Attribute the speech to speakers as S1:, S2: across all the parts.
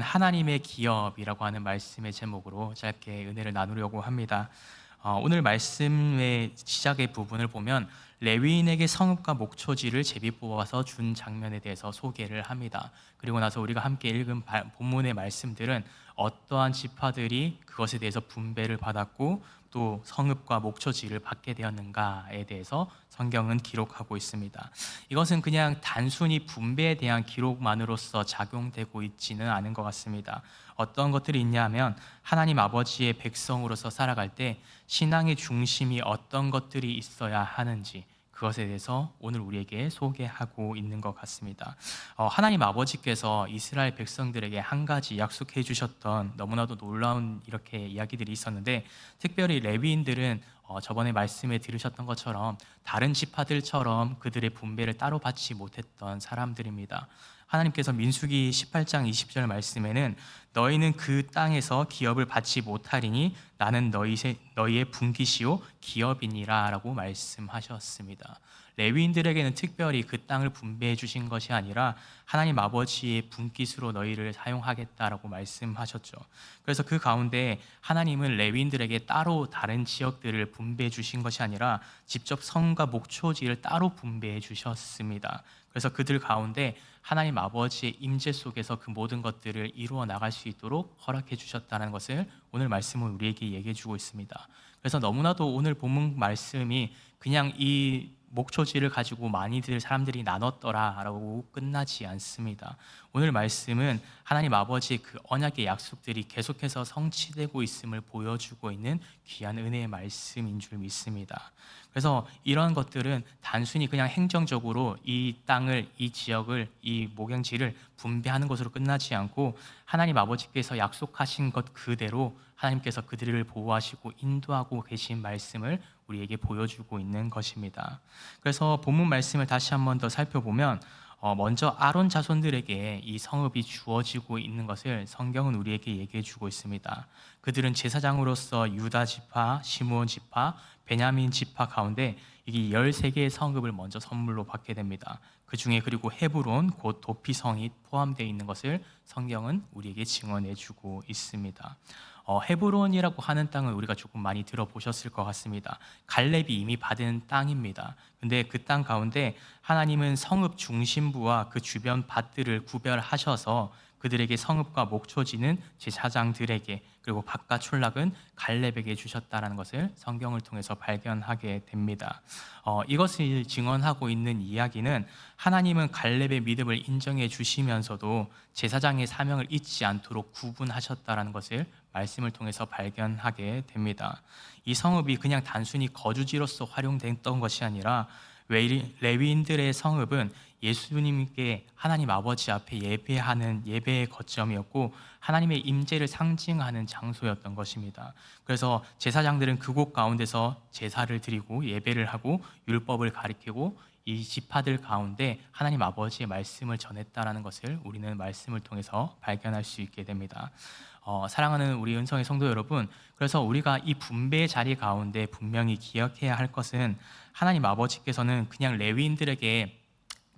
S1: 하나님의 기업이라고 하는 말씀의 제목으로 짧게 은혜를 나누려고 합니다. 오늘 말씀의 시작의 부분을 보면 레위인에게 성읍과 목초지를 제비 뽑아서 준 장면에 대해서 소개를 합니다. 그리고 나서 우리가 함께 읽은 본문의 말씀들은 어떠한 지파들이 그것에 대해서 분배를 받았고 또 성읍과 목초지를 받게 되었는가에 대해서 성경은 기록하고 있습니다. 이것은 그냥 단순히 분배에 대한 기록만으로서 작용되고 있지는 않은 것 같습니다. 어떤 것들이 있냐면 하나님 아버지의 백성으로서 살아갈 때 신앙의 중심이 어떤 것들이 있어야 하는지 그것에 대해서 오늘 우리에게 소개하고 있는 것 같습니다. 하나님 아버지께서 이스라엘 백성들에게 한 가지 약속해 주셨던 너무나도 놀라운 이렇게 이야기들이 있었는데, 특별히 레위인들은 저번에 말씀에 들으셨던 것처럼 다른 지파들처럼 그들의 분배를 따로 받지 못했던 사람들입니다. 하나님께서 민수기 18장 20절 말씀에는 너희는 그 땅에서 기업을 받지 못하리니 나는 너희의 분깃이요 기업이니라 라고 말씀하셨습니다. 레위인들에게는 특별히 그 땅을 분배해 주신 것이 아니라 하나님 아버지의 분깃으로 너희를 사용하겠다라고 말씀하셨죠. 그래서 그 가운데 하나님은 레위인들에게 따로 다른 지역들을 분배해 주신 것이 아니라 직접 성과 목초지를 따로 분배해 주셨습니다. 그래서 그들 가운데 하나님 아버지의 임재 속에서 그 모든 것들을 이루어 나갈 수 있도록 허락해 주셨다는 것을 오늘 말씀은 우리에게 얘기해 주고 있습니다. 그래서 너무나도 오늘 본문 말씀이 그냥 이 목초지를 가지고 많이들 사람들이 나눴더라라고 끝나지 않습니다. 오늘 말씀은 하나님 아버지의 그 언약의 약속들이 계속해서 성취되고 있음을 보여주고 있는 귀한 은혜의 말씀인 줄 믿습니다. 그래서 이러한 것들은 단순히 그냥 행정적으로 이 땅을, 이 지역을, 이 목양지를 분배하는 것으로 끝나지 않고 하나님 아버지께서 약속하신 것 그대로 하나님께서 그들을 보호하시고 인도하고 계신 말씀을 우리에게 보여주고 있는 것입니다. 그래서 본문 말씀을 다시 한번 더 살펴보면 먼저 아론 자손들에게 이 성읍이 주어지고 있는 것을 성경은 우리에게 얘기해 주고 있습니다. 그들은 제사장으로서 유다 지파, 시므온 지파, 베냐민 지파 가운데 이게 13개의 성읍을 먼저 선물로 받게 됩니다. 그 중에 그리고 헤브론 곧 도피성이 포함되어 있는 것을 성경은 우리에게 증언해 주고 있습니다. 헤브론이라고 하는 땅을 우리가 조금 많이 들어보셨을 것 같습니다. 갈렙이 이미 받은 땅입니다. 근데 그 땅 가운데 하나님은 성읍 중심부와 그 주변 밭들을 구별하셔서 그들에게 성읍과 목초지는 제사장들에게, 그리고 바깥 촌락은 갈렙에게 주셨다는 것을 성경을 통해서 발견하게 됩니다. 이것을 증언하고 있는 이야기는 하나님은 갈렙의 믿음을 인정해 주시면서도 제사장의 사명을 잊지 않도록 구분하셨다는 것을 말씀을 통해서 발견하게 됩니다. 이 성읍이 그냥 단순히 거주지로서 활용됐던 것이 아니라 레위인들의 성읍은 예수님께 하나님 아버지 앞에 예배하는 예배의 거점이었고 하나님의 임재를 상징하는 장소였던 것입니다. 그래서 제사장들은 그곳 가운데서 제사를 드리고 예배를 하고 율법을 가리키고 이 지파들 가운데 하나님 아버지의 말씀을 전했다라는 것을 우리는 말씀을 통해서 발견할 수 있게 됩니다. 사랑하는 우리 은성의 성도 여러분, 그래서 우리가 이 분배의 자리 가운데 분명히 기억해야 할 것은 하나님 아버지께서는 그냥 레위인들에게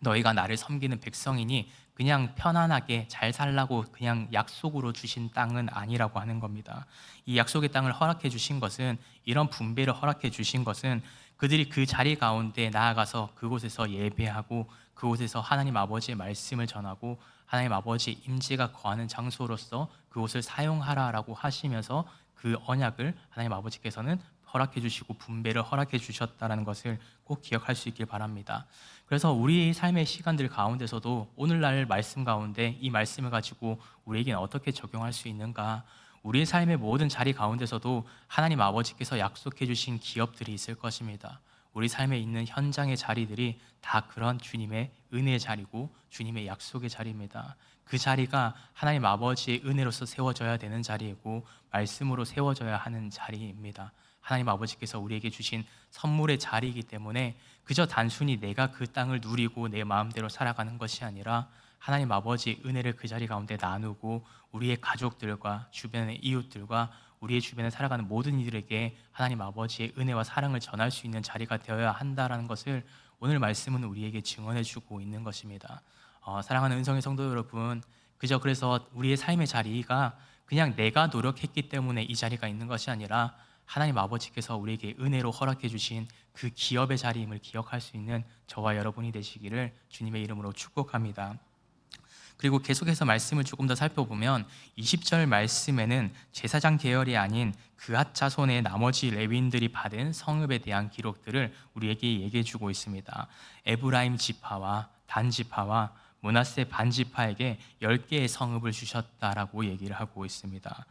S1: 너희가 나를 섬기는 백성이니 그냥 편안하게 잘 살라고 그냥 약속으로 주신 땅은 아니라고 하는 겁니다. 이 약속의 땅을 허락해 주신 것은, 이런 분배를 허락해 주신 것은 그들이 그 자리 가운데 나아가서 그곳에서 예배하고 그곳에서 하나님 아버지의 말씀을 전하고 하나님 아버지의 임재가 거하는 장소로서 그곳을 사용하라라고 하시면서 그 언약을 하나님 아버지께서는 허락해 주시고 분배를 허락해 주셨다는 것을 꼭 기억할 수 있길 바랍니다. 그래서 우리 삶의 시간들 가운데서도 오늘날 말씀 가운데 이 말씀을 가지고 우리에게는 어떻게 적용할 수 있는가, 우리의 삶의 모든 자리 가운데서도 하나님 아버지께서 약속해 주신 기업들이 있을 것입니다. 우리 삶에 있는 현장의 자리들이 다 그런 주님의 은혜의 자리고 주님의 약속의 자리입니다. 그 자리가 하나님 아버지의 은혜로서 세워져야 되는 자리이고 말씀으로 세워져야 하는 자리입니다. 하나님 아버지께서 우리에게 주신 선물의 자리이기 때문에 그저 단순히 내가 그 땅을 누리고 내 마음대로 살아가는 것이 아니라 하나님 아버지의 은혜를 그 자리 가운데 나누고 우리의 가족들과 주변의 이웃들과 우리의 주변에 살아가는 모든 이들에게 하나님 아버지의 은혜와 사랑을 전할 수 있는 자리가 되어야 한다는 것을 오늘 말씀은 우리에게 증언해 주고 있는 것입니다. 사랑하는 은성의 성도 여러분, 그래서 우리의 삶의 자리가 그냥 내가 노력했기 때문에 이 자리가 있는 것이 아니라 하나님 아버지께서 우리에게 은혜로 허락해 주신 그 기업의 자리임을 기억할 수 있는 저와 여러분이 되시기를 주님의 이름으로 축복합니다. 그리고 계속해서 말씀을 조금 더 살펴보면 20절 말씀에는 제사장 계열이 아닌 그앗 자손의 나머지 레위인들이 받은 성읍에 대한 기록들을 우리에게 얘기해 주고 있습니다. 에브라임 지파와 단 지파와 므낫세 반 지파에게 10개의 성읍을 주셨다라고 얘기를 하고 있습니다.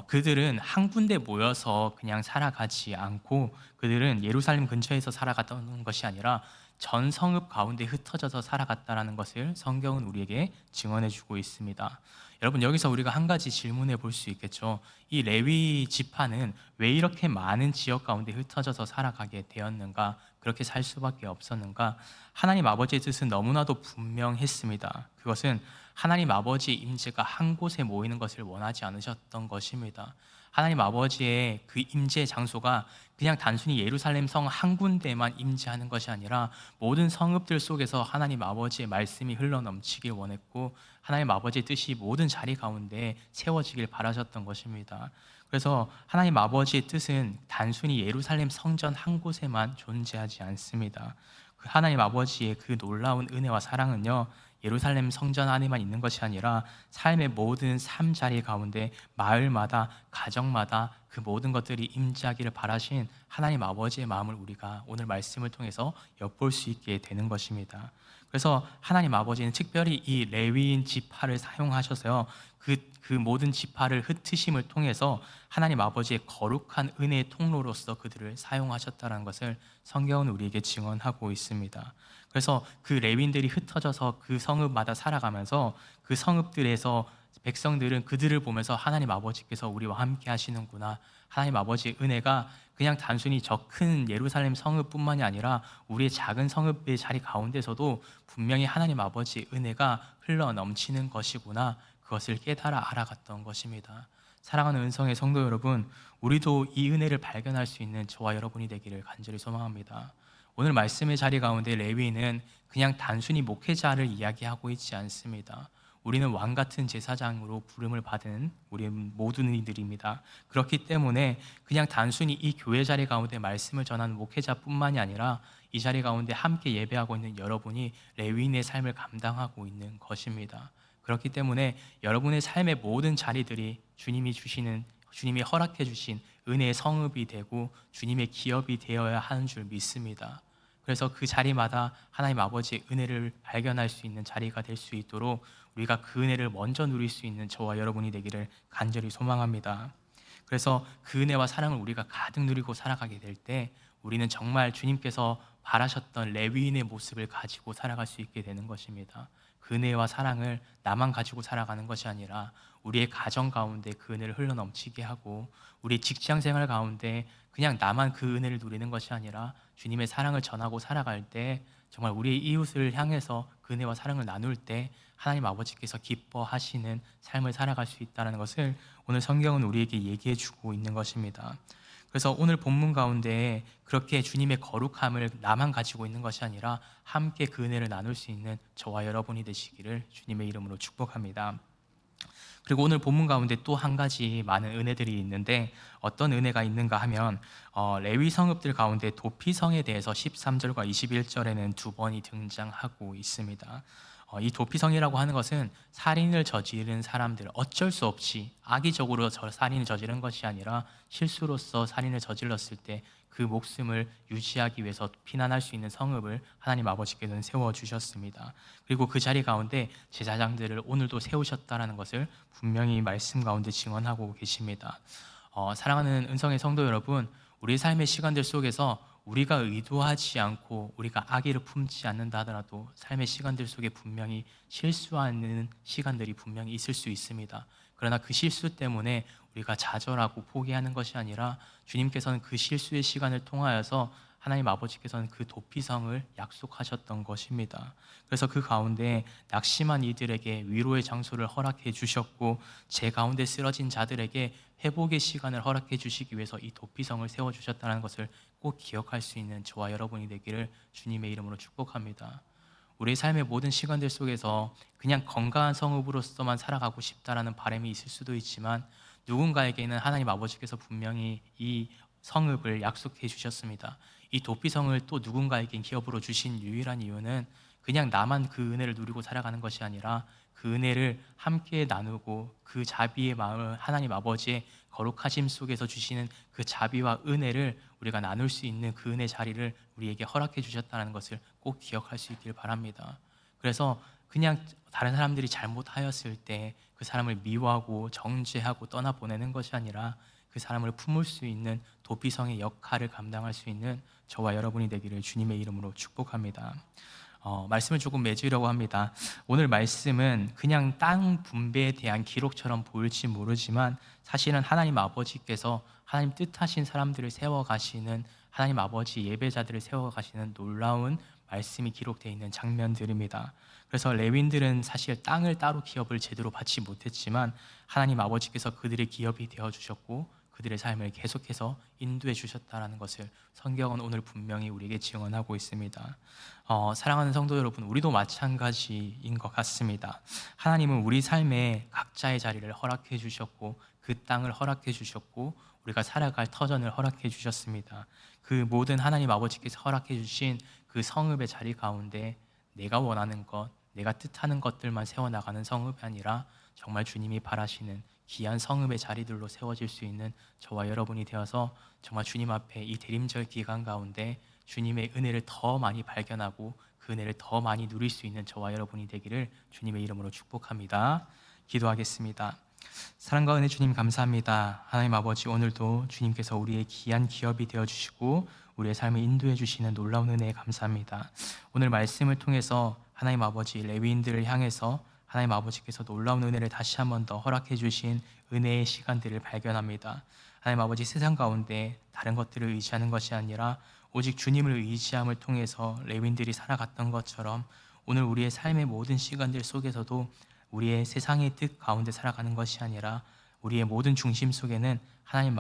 S1: 그들은 한 군데 모여서 그냥 살아가지 않고 그들은 예루살렘 근처에서 살아갔던 것이 아니라 전 성읍 가운데 흩어져서 살아갔다라는 것을 성경은 우리에게 증언해 주고 있습니다. 여러분, 여기서 우리가 한 가지 질문해 볼 수 있겠죠. 이 레위 지파는 왜 이렇게 많은 지역 가운데 흩어져서 살아가게 되었는가? 그렇게 살 수밖에 없었는가? 하나님 아버지의 뜻은 너무나도 분명했습니다. 그것은 하나님 아버지의 임재가 한 곳에 모이는 것을 원하지 않으셨던 것입니다. 하나님 아버지의 그 임재 장소가 그냥 단순히 예루살렘 성 한 군데만 임재하는 것이 아니라 모든 성읍들 속에서 하나님 아버지의 말씀이 흘러넘치길 원했고 하나님 아버지의 뜻이 모든 자리 가운데 세워지길 바라셨던 것입니다. 그래서 하나님 아버지의 뜻은 단순히 예루살렘 성전 한 곳에만 존재하지 않습니다. 그 하나님 아버지의 그 놀라운 은혜와 사랑은요, 예루살렘 성전 안에만 있는 것이 아니라 삶의 모든 삶 자리 가운데 마을마다 가정마다 그 모든 것들이 임재하기를 바라신 하나님 아버지의 마음을 우리가 오늘 말씀을 통해서 엿볼 수 있게 되는 것입니다. 그래서 하나님 아버지는 특별히 이 레위인 지파를 사용하셔서요, 그 모든 지파를 흩으심을 통해서 하나님 아버지의 거룩한 은혜의 통로로서 그들을 사용하셨다는 것을 성경은 우리에게 증언하고 있습니다. 그래서 그 레위인들이 흩어져서 그 성읍마다 살아가면서 그 성읍들에서 백성들은 그들을 보면서 하나님 아버지께서 우리와 함께 하시는구나, 하나님 아버지의 은혜가 그냥 단순히 저 큰 예루살렘 성읍뿐만이 아니라 우리의 작은 성읍의 자리 가운데서도 분명히 하나님 아버지의 은혜가 흘러 넘치는 것이구나, 그것을 깨달아 알아갔던 것입니다. 사랑하는 은성의 성도 여러분, 우리도 이 은혜를 발견할 수 있는 저와 여러분이 되기를 간절히 소망합니다. 오늘 말씀의 자리 가운데 레위인은 그냥 단순히 목회자를 이야기하고 있지 않습니다. 우리는 왕 같은 제사장으로 부름을 받은 우리 모든 이들입니다. 그렇기 때문에 그냥 단순히 이 교회 자리 가운데 말씀을 전하는 목회자뿐만이 아니라 이 자리 가운데 함께 예배하고 있는 여러분이 레위인의 삶을 감당하고 있는 것입니다. 그렇기 때문에 여러분의 삶의 모든 자리들이 주님이 허락해 주신 은혜의 성읍이 되고 주님의 기업이 되어야 하는 줄 믿습니다. 그래서 그 자리마다 하나님 아버지의 은혜를 발견할 수 있는 자리가 될 수 있도록 우리가 그 은혜를 먼저 누릴 수 있는 저와 여러분이 되기를 간절히 소망합니다. 그래서 그 은혜와 사랑을 우리가 가득 누리고 살아가게 될 때 우리는 정말 주님께서 바라셨던 레위인의 모습을 가지고 살아갈 수 있게 되는 것입니다. 그 은혜와 사랑을 나만 가지고 살아가는 것이 아니라 우리의 가정 가운데 그 은혜를 흘러넘치게 하고 우리 직장 생활 가운데 그냥 나만 그 은혜를 누리는 것이 아니라 주님의 사랑을 전하고 살아갈 때 정말 우리의 이웃을 향해서 그 은혜와 사랑을 나눌 때 하나님 아버지께서 기뻐하시는 삶을 살아갈 수 있다는 것을 오늘 성경은 우리에게 얘기해 주고 있는 것입니다. 그래서 오늘 본문 가운데 그렇게 주님의 거룩함을 나만 가지고 있는 것이 아니라 함께 그 은혜를 나눌 수 있는 저와 여러분이 되시기를 주님의 이름으로 축복합니다. 그리고 오늘 본문 가운데 또 한 가지 많은 은혜들이 있는데 어떤 은혜가 있는가 하면 레위 성읍들 가운데 도피성에 대해서 13절과 21절에는 두 번이 등장하고 있습니다. 이 도피성이라고 하는 것은 살인을 저지른 사람들, 어쩔 수 없이 악의적으로 살인을 저지른 것이 아니라 실수로서 살인을 저질렀을 때 그 목숨을 유지하기 위해서 피난할 수 있는 성읍을 하나님 아버지께서는 세워주셨습니다. 그리고 그 자리 가운데 제사장들을 오늘도 세우셨다는 것을 분명히 말씀 가운데 증언하고 계십니다. 사랑하는 은성의 성도 여러분, 우리 삶의 시간들 속에서 우리가 의도하지 않고 우리가 악의를 품지 않는다 하더라도 삶의 시간들 속에 분명히 실수하는 시간들이 분명히 있을 수 있습니다. 그러나 그 실수 때문에 우리가 좌절하고 포기하는 것이 아니라 주님께서는 그 실수의 시간을 통하여서 하나님 아버지께서는 그 도피성을 약속하셨던 것입니다. 그래서 그 가운데 낙심한 이들에게 위로의 장소를 허락해 주셨고 제 가운데 쓰러진 자들에게 회복의 시간을 허락해 주시기 위해서 이 도피성을 세워주셨다는 것을 꼭 기억할 수 있는 저와 여러분이 되기를 주님의 이름으로 축복합니다. 우리의 삶의 모든 시간들 속에서 그냥 건강한 성읍으로서만 살아가고 싶다라는 바람이 있을 수도 있지만, 누군가에게는 하나님 아버지께서 분명히 이 성읍을 약속해 주셨습니다. 이 도피성을 또 누군가에게 기업으로 주신 유일한 이유는 그냥 나만 그 은혜를 누리고 살아가는 것이 아니라 그 은혜를 함께 나누고 그 자비의 마음을 하나님 아버지의 거룩하심 속에서 주시는 그 자비와 은혜를 우리가 나눌 수 있는 그 은혜 자리를 우리에게 허락해 주셨다는 것을 꼭 기억할 수 있길 바랍니다. 그래서 그냥 다른 사람들이 잘못하였을 때 그 사람을 미워하고 정죄하고 떠나보내는 것이 아니라 그 사람을 품을 수 있는 도피성의 역할을 감당할 수 있는 저와 여러분이 되기를 주님의 이름으로 축복합니다. 말씀을 조금 맺으려고 합니다. 오늘 말씀은 그냥 땅 분배에 대한 기록처럼 보일지 모르지만, 사실은 하나님 아버지께서 하나님 뜻하신 사람들을 세워가시는, 하나님 아버지 예배자들을 세워가시는 놀라운 말씀이 기록되어 있는 장면들입니다. 그래서 레위인들은 사실 땅을 따로 기업을 제대로 받지 못했지만 하나님 아버지께서 그들의 기업이 되어주셨고 그들의 삶을 계속해서 인도해 주셨다는 것을 성경은 오늘 분명히 우리에게 증언하고 있습니다. 사랑하는 성도 여러분, 우리도 마찬가지인 것 같습니다. 하나님은 우리 삶에 각자의 자리를 허락해 주셨고 그 땅을 허락해 주셨고 우리가 살아갈 터전을 허락해 주셨습니다. 그 모든 하나님 아버지께서 허락해 주신 그 성읍의 자리 가운데 내가 원하는 것, 내가 뜻하는 것들만 세워나가는 성읍이 아니라 정말 주님이 바라시는 귀한 성읍의 자리들로 세워질 수 있는 저와 여러분이 되어서 정말 주님 앞에 이 대림절 기간 가운데 주님의 은혜를 더 많이 발견하고 그 은혜를 더 많이 누릴 수 있는 저와 여러분이 되기를 주님의 이름으로 축복합니다. 기도하겠습니다. 사랑과 은혜 주님 감사합니다. 하나님 아버지, 오늘도 주님께서 우리의 귀한 기업이 되어주시고 우리의 삶을 인도해 주시는 놀라운 은혜에 감사합니다. 오늘 말씀을 통해서 하나님 아버지 레위인들을 향해서 하나님 아버지께서 놀라운 은혜를 다시 한 번 더 허락해 주신 은혜의 시간들을 발견합니다. 하나님 아버지, 세상 가운데 다른 것들을 의지하는 것이 아니라 오직 주님을 의지함을 통해서 레위인들이 살아갔던 것처럼 오늘 우리의 삶의 모든 시간들 속에서도 우리의 세상의 뜻 가운데 살아가는 것이 아니라 우리의 모든 중심 속에는 하나님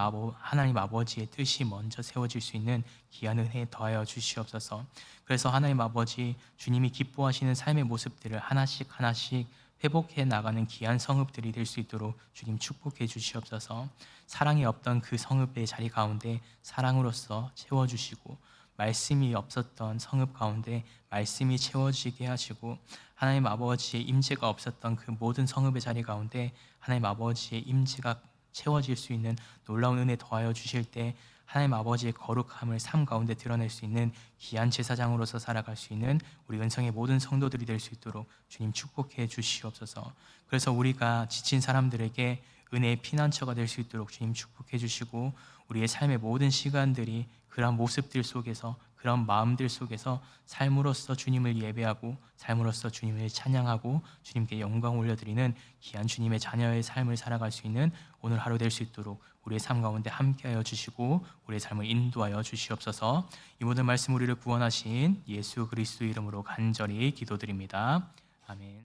S1: 아버지의 뜻이 먼저 세워질 수 있는 귀한 은혜에 더하여 주시옵소서. 그래서 하나님 아버지, 주님이 기뻐하시는 삶의 모습들을 하나씩 하나씩 회복해 나가는 귀한 성읍들이 될 수 있도록 주님 축복해 주시옵소서. 사랑이 없던 그 성읍의 자리 가운데 사랑으로서 채워주시고, 말씀이 없었던 성읍 가운데 말씀이 채워지게 하시고, 하나님 아버지의 임재가 없었던 그 모든 성읍의 자리 가운데 하나님 아버지의 임재가 채워질 수 있는 놀라운 은혜 더하여 주실 때 하나님 아버지의 거룩함을 삶 가운데 드러낼 수 있는 귀한 제사장으로서 살아갈 수 있는 우리 은성의 모든 성도들이 될 수 있도록 주님 축복해 주시옵소서. 그래서 우리가 지친 사람들에게 은혜의 피난처가 될 수 있도록 주님 축복해 주시고, 우리의 삶의 모든 시간들이 그런 모습들 속에서, 그런 마음들 속에서 삶으로써 주님을 예배하고 삶으로써 주님을 찬양하고 주님께 영광 올려드리는 귀한 주님의 자녀의 삶을 살아갈 수 있는 오늘 하루 될 수 있도록 우리의 삶 가운데 함께하여 주시고 우리의 삶을 인도하여 주시옵소서. 이 모든 말씀 우리를 구원하신 예수 그리스도 이름으로 간절히 기도드립니다. 아멘.